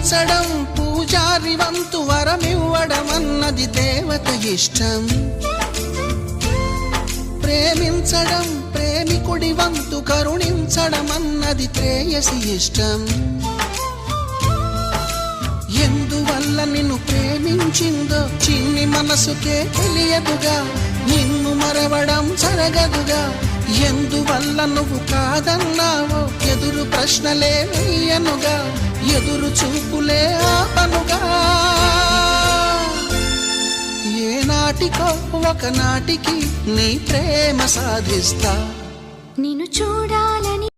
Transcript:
పూజించడం పూజారి వంతు వరమివ్వడం అన్నది దేవత ఇష్టం. ప్రేమించడం ప్రేమికుడి వంతు కరుణించడం అన్నది ప్రేయసి ఇష్టం. ఎందువల్ల నిన్ను ప్రేమించిందో చిన్ని మనసుకే తెలియదుగా, నిన్ను మరవడం జరగదుగా. ఎందువల్ల నువ్వు కాదన్నావో ఎదురు ప్రశ్నలే వేయనుగా, ఎదురు చూపులే ఆపనుగా. ఏనాటికో ఒకనాటికి నీ ప్రేమ సాధిస్తా. నిన్ను చూడాలని